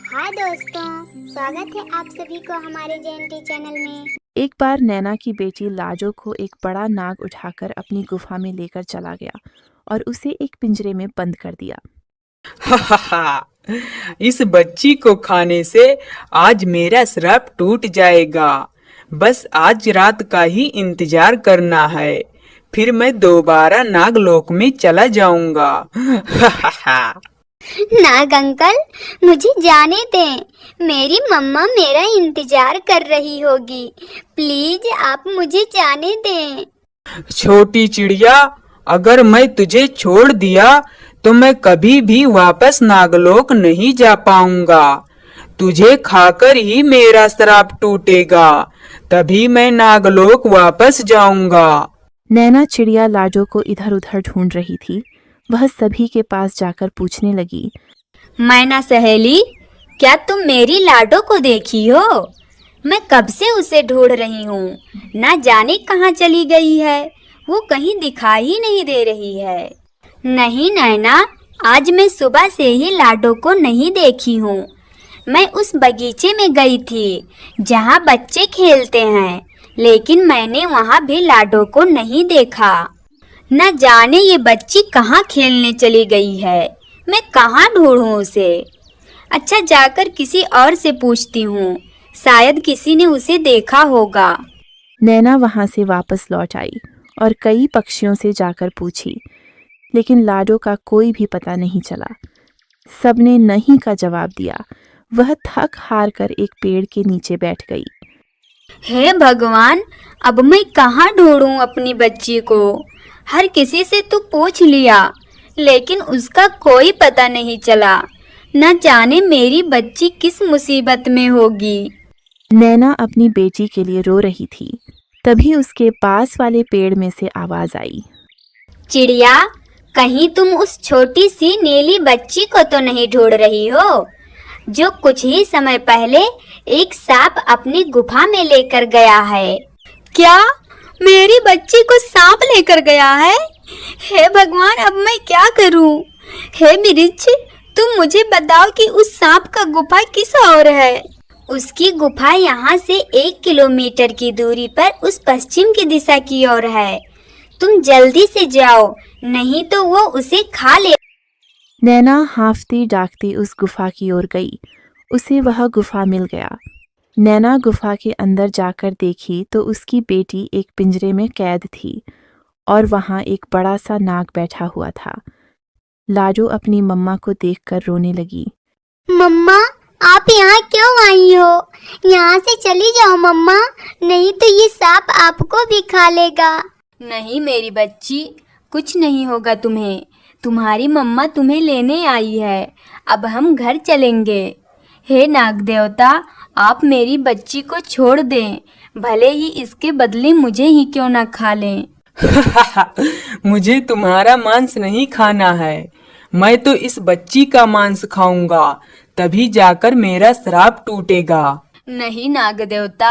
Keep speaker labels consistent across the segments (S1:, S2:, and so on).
S1: हाय दोस्तों, स्वागत है आप सभी को हमारे जेएनटी चैनल में।
S2: एक बार नैना की बेटी लाजो को एक बड़ा नाग उठाकर अपनी गुफा में लेकर चला गया और उसे एक पिंजरे में बंद कर दिया।
S3: हा हा हा, इस बच्ची को खाने से आज मेरा श्राप टूट जाएगा। बस आज रात का ही इंतजार करना है, फिर मैं दोबारा नागलोक में चला जाऊंगा। हा हा हा।
S1: नाग अंकल, मुझे जाने दें। मेरी मम्मा मेरा इंतजार कर रही होगी। प्लीज आप मुझे जाने दें।
S3: छोटी चिड़िया, अगर मैं तुझे छोड़ दिया तो मैं कभी भी वापस नागलोक नहीं जा पाऊंगा। तुझे खाकर ही मेरा श्राप टूटेगा, तभी मैं नागलोक वापस जाऊंगा।
S2: नैना चिड़िया लाजो को इधर उधर ढूंढ रही थी। वह सभी के पास जाकर पूछने लगी,
S4: मैना सहेली, क्या तुम मेरी लाडो को देखी हो? मैं कब से उसे ढूंढ रही हूँ, ना जाने कहाँ चली गई है। वो कहीं दिखाई ही नहीं दे रही है। नहीं नैना, आज मैं सुबह से ही लाडो को नहीं देखी हूँ। मैं उस बगीचे में गई थी जहाँ बच्चे खेलते हैं, लेकिन मैंने वहाँ भी लाडो को नहीं देखा। न जाने ये बच्ची कहाँ खेलने चली गई है। मैं कहाँ ढूंढूं उसे? अच्छा, जाकर किसी और से पूछती हूँ, शायद किसी ने उसे देखा होगा।
S2: नैना वहां से वापस लौट आई और कई पक्षियों से जाकर पूछी, लेकिन लाडो का कोई भी पता नहीं चला। सबने नहीं का जवाब दिया। वह थक हार कर एक पेड़ के नीचे बैठ गई।
S4: हे भगवान, अब मैं कहाँ ढूंढूं अपनी बच्ची को? हर किसी से तो पूछ लिया, लेकिन उसका कोई पता नहीं चला। न जाने मेरी बच्ची किस मुसीबत में होगी।
S2: नैना अपनी बेटी के लिए रो रही थी। तभी उसके पास वाले पेड़ में से आवाज आई,
S4: चिड़िया, कहीं तुम उस छोटी सी नीली बच्ची को तो नहीं ढूंढ रही हो, जो कुछ ही समय पहले एक सांप अपनी गुफा में लेकर गया है? क्या मेरी बच्ची को सांप लेकर गया है? हे भगवान, अब मैं क्या करूं? हे वृक्ष, तुम मुझे बताओ कि उस सांप का गुफा किस ओर है? उसकी गुफा यहाँ से 1 किलोमीटर की दूरी पर उस पश्चिम की दिशा की ओर है। तुम जल्दी से जाओ, नहीं तो वो उसे खा ले।
S2: नैना हांफती डाकती उस गुफा की ओर गई। उसे वह गुफा मिल गया। नैना गुफा के अंदर जाकर देखी तो उसकी बेटी एक पिंजरे में कैद थी और वहां एक बड़ा सा नाग बैठा हुआ था। लाजो अपनी मम्मा को देखकर रोने लगी।
S1: मम्मा, आप यहाँ क्यों आई हो? यहाँ से चली जाओ मम्मा, नहीं तो ये सांप आपको भी खा लेगा।
S4: नहीं मेरी बच्ची, कुछ नहीं होगा तुम्हें। तुम्हारी मम्मा तुम्हें लेने आई है। अब हम घर चलेंगे। हे नाग देवता, आप मेरी बच्ची को छोड़ दें, भले ही इसके बदले मुझे ही क्यों ना खा लें।
S3: मुझे तुम्हारा मांस नहीं खाना है, मैं तो इस बच्ची का मांस खाऊंगा, तभी जाकर मेरा श्राप टूटेगा।
S4: नहीं नाग देवता,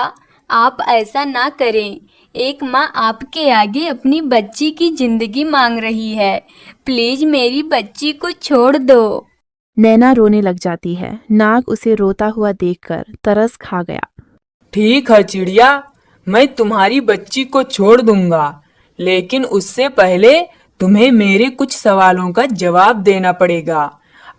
S4: आप ऐसा ना करें। एक माँ आपके आगे अपनी बच्ची की जिंदगी मांग रही है। प्लीज मेरी बच्ची को छोड़ दो।
S2: नैना रोने लग जाती है। नाग उसे रोता हुआ देखकर तरस खा गया।
S3: ठीक है चिड़िया, मैं तुम्हारी बच्ची को छोड़ दूंगा, लेकिन उससे पहले तुम्हें मेरे कुछ सवालों का जवाब देना पड़ेगा।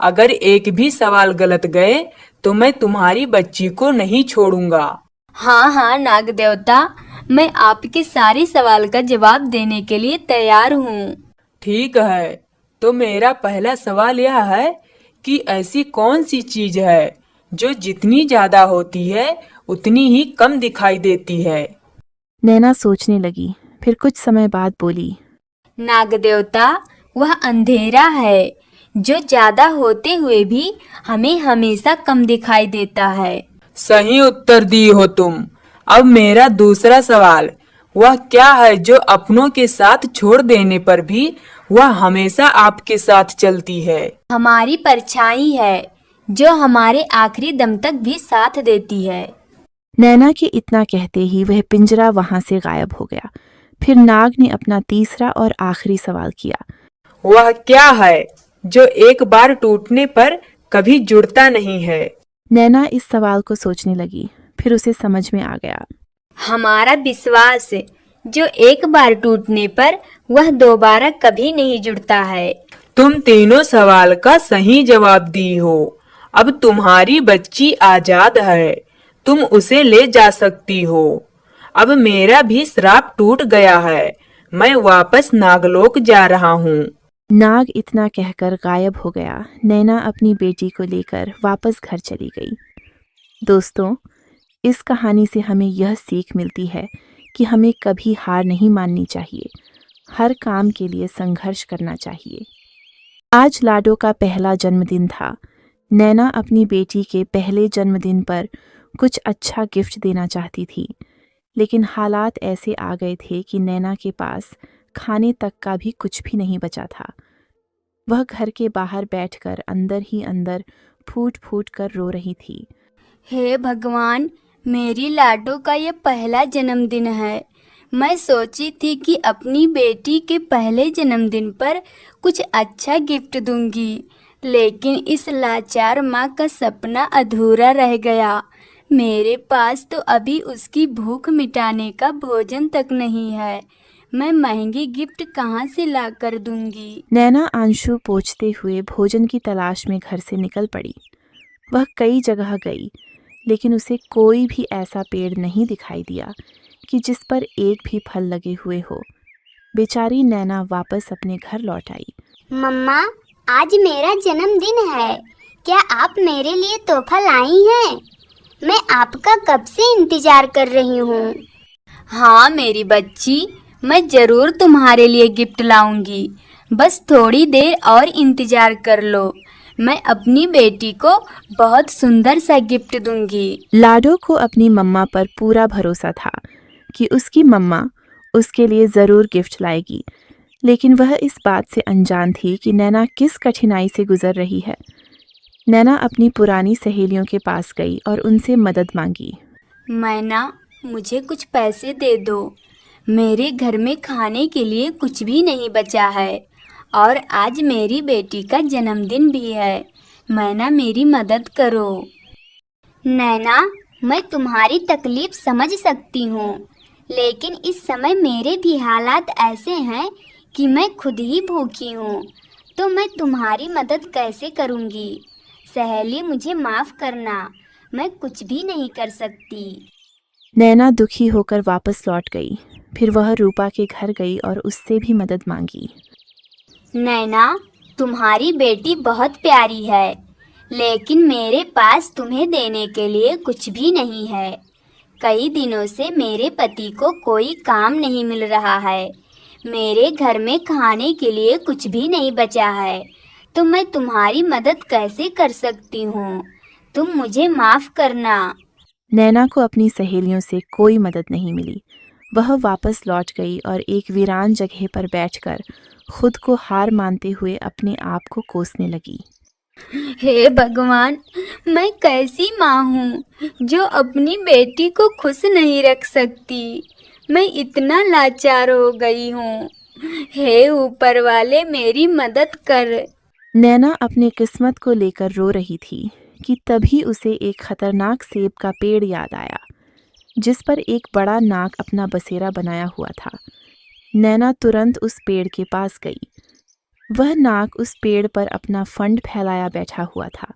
S3: अगर एक भी सवाल गलत गए तो मैं तुम्हारी बच्ची को नहीं छोड़ूंगा।
S4: हाँ हाँ नाग देवता, मैं आपके सारे सवाल का जवाब देने के लिए तैयार हूँ।
S3: ठीक है, तो मेरा पहला सवाल यह है कि ऐसी कौन सी चीज है जो जितनी ज्यादा होती है उतनी ही कम दिखाई देती है?
S2: नैना सोचने लगी, फिर कुछ समय बाद बोली,
S4: नाग देवता, वह अंधेरा है जो ज्यादा होते हुए भी हमें हमेशा कम दिखाई देता है।
S3: सही उत्तर दी हो तुम। अब मेरा दूसरा सवाल, वह क्या है जो अपनों के साथ छोड़ देने पर भी वह हमेशा आपके साथ चलती है?
S4: हमारी परछाई है, जो हमारे आखिरी दम तक भी साथ देती है।
S2: नैना के इतना कहते ही वह पिंजरा वहां से गायब हो गया। फिर नाग ने अपना तीसरा और आखिरी सवाल किया,
S3: वह क्या है जो एक बार टूटने पर कभी जुड़ता नहीं है?
S2: नैना इस सवाल को सोचने लगी। फिर उसे समझ में आ गया।
S4: हमारा विश्वास जो एक बार टूटने पर वह दोबारा कभी नहीं जुड़ता है।
S3: तुम तीनों सवाल का सही जवाब दी हो। अब तुम्हारी बच्ची आजाद है, तुम उसे ले जा सकती हो। अब मेरा भी श्राप टूट गया है, मैं वापस नागलोक जा रहा हूँ।
S2: नाग इतना कहकर गायब हो गया। नैना अपनी बेटी को लेकर वापस घर चली गई। दोस्तों, इस कहानी से हमें यह सीख मिलती है कि हमें कभी हार नहीं माननी चाहिए। हर काम के लिए संघर्ष करना चाहिए। आज लाडो का पहला जन्मदिन था। नैना अपनी बेटी के पहले जन्मदिन पर कुछ अच्छा गिफ्ट देना चाहती थी, लेकिन हालात ऐसे आ गए थे कि नैना के पास खाने तक का भी कुछ भी नहीं बचा था। वह घर के बाहर बैठकर अंदर ही अंदर फूट फूट कर रो रही थी।
S4: हे भगवान, मेरी लाडो का ये पहला जन्मदिन है। मैं सोची थी कि अपनी बेटी के पहले जन्मदिन पर कुछ अच्छा गिफ्ट दूंगी, लेकिन इस लाचार माँ का सपना अधूरा रह गया। मेरे पास तो अभी उसकी भूख मिटाने का भोजन तक नहीं है। मैं महंगी गिफ्ट कहाँ से ला कर दूंगी।
S2: नैना आंसू पोंछते हुए भोजन की तलाश में घर से निकल पड़ी। वह कई जगह गई, लेकिन उसे कोई भी ऐसा पेड़ नहीं दिखाई दिया कि जिस पर एक भी फल लगे हुए हो। बेचारी नैना वापस अपने घर लौट आई।
S1: मम्मा, आज मेरा जन्मदिन है, क्या आप मेरे लिए तोहफा लाई हैं? मैं आपका कब से इंतजार कर रही हूँ।
S4: हाँ मेरी बच्ची, मैं जरूर तुम्हारे लिए गिफ्ट लाऊंगी। बस थोड़ी देर और इंतजार कर लो। मैं अपनी बेटी को बहुत सुंदर सा गिफ्ट दूंगी।
S2: लाडो को अपनी मम्मा पर पूरा भरोसा था कि उसकी मम्मा उसके लिए ज़रूर गिफ्ट लाएगी, लेकिन वह इस बात से अनजान थी कि नैना किस कठिनाई से गुजर रही है। नैना अपनी पुरानी सहेलियों के पास गई और उनसे मदद मांगी।
S4: मैना, मुझे कुछ पैसे दे दो। मेरे घर में खाने के लिए कुछ भी नहीं बचा है और आज मेरी बेटी का जन्मदिन भी है। मैना, मेरी मदद करो।
S1: नैना, मैं तुम्हारी तकलीफ समझ सकती हूँ, लेकिन इस समय मेरे भी हालात ऐसे हैं कि मैं खुद ही भूखी हूँ, तो मैं तुम्हारी मदद कैसे करूँगी? सहेली, मुझे माफ़ करना, मैं कुछ भी नहीं कर सकती।
S2: नैना दुखी होकर वापस लौट गई। फिर वह रूपा के घर गई और उससे भी मदद मांगी।
S1: नैना, तुम्हारी बेटी बहुत प्यारी है, लेकिन मेरे पास तुम्हें देने के लिए कुछ भी नहीं है। कई दिनों से मेरे पति को कोई काम नहीं मिल रहा है। मेरे घर में खाने के लिए कुछ भी नहीं बचा है, तो मैं तुम्हारी मदद कैसे कर सकती हूँ? तुम मुझे माफ़ करना।
S2: नैना को अपनी सहेलियों से कोई मदद नहीं मिली। वह वापस लौट गई और एक वीरान जगह पर बैठकर खुद को हार मानते हुए अपने आप को कोसने लगी।
S4: हे भगवान, मैं कैसी माँ हूँ जो अपनी बेटी को खुश नहीं रख सकती। मैं इतना लाचार हो गई हूँ। हे ऊपर वाले, मेरी मदद कर।
S2: नैना अपनी किस्मत को लेकर रो रही थी कि तभी उसे एक खतरनाक सेब का पेड़ याद आया, जिस पर एक बड़ा नाग अपना बसेरा बनाया हुआ था। नैना तुरंत उस पेड़ के पास गई। वह नाग उस पेड़ पर अपना फंड फैलाया बैठा हुआ था।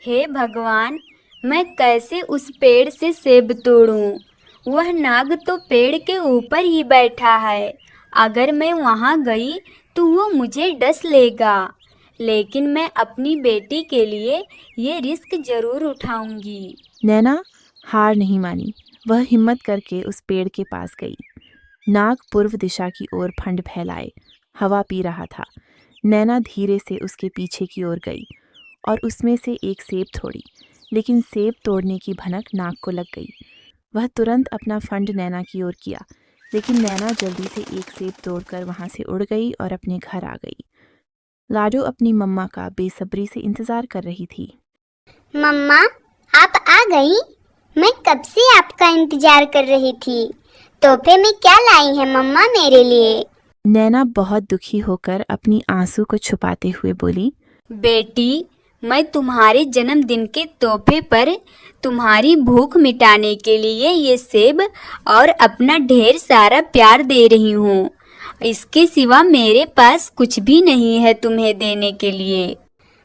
S4: हे भगवान, मैं कैसे उस पेड़ से सेब तोड़ूं? वह नाग तो पेड़ के ऊपर ही बैठा है। अगर मैं वहां गई तो वो मुझे डस लेगा, लेकिन मैं अपनी बेटी के लिए ये रिस्क जरूर उठाऊंगी।
S2: नैना हार नहीं मानी। वह हिम्मत करके उस पेड़ के पास गई। नाग पूर्व दिशा की ओर फंड फैलाए हवा पी रहा था। नैना धीरे से उसके पीछे की ओर गई और उसमें से एक सेब तोड़ी, लेकिन सेब तोड़ने की भनक नाग को लग गई। वह तुरंत अपना फंड नैना की ओर किया, लेकिन नैना जल्दी से एक सेब तोड़कर वहां से उड़ गई और अपने घर आ गई। लाडो अपनी मम्मा का बेसब्री से इंतजार कर रही थी।
S1: मम्मा, आप आ गई? मैं कब से आपका इंतजार कर रही थी। तोहफे में क्या लाई है मम्मा मेरे लिए?
S2: नैना बहुत दुखी होकर अपनी आंसू को छुपाते हुए बोली,
S4: बेटी, मैं तुम्हारे जन्मदिन के तोहफे पर तुम्हारी भूख मिटाने के लिए ये सेब और अपना ढेर सारा प्यार दे रही हूँ। इसके सिवा मेरे पास कुछ भी नहीं है तुम्हें देने के लिए।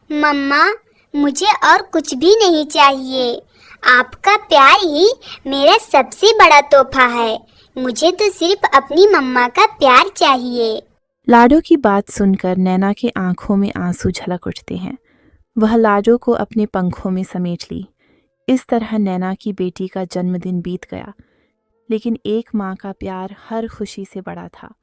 S1: मम्मा, मुझे और कुछ भी नहीं चाहिए। आपका प्यार ही मेरा सबसे बड़ा तोहफा है। मुझे तो सिर्फ अपनी मम्मा का प्यार चाहिए।
S2: लाडो की बात सुनकर नैना के आंखों में आंसू झलक उठते हैं। वह लाडो को अपने पंखों में समेट ली। इस तरह नैना की बेटी का जन्मदिन बीत गया, लेकिन एक माँ का प्यार हर खुशी से बड़ा था।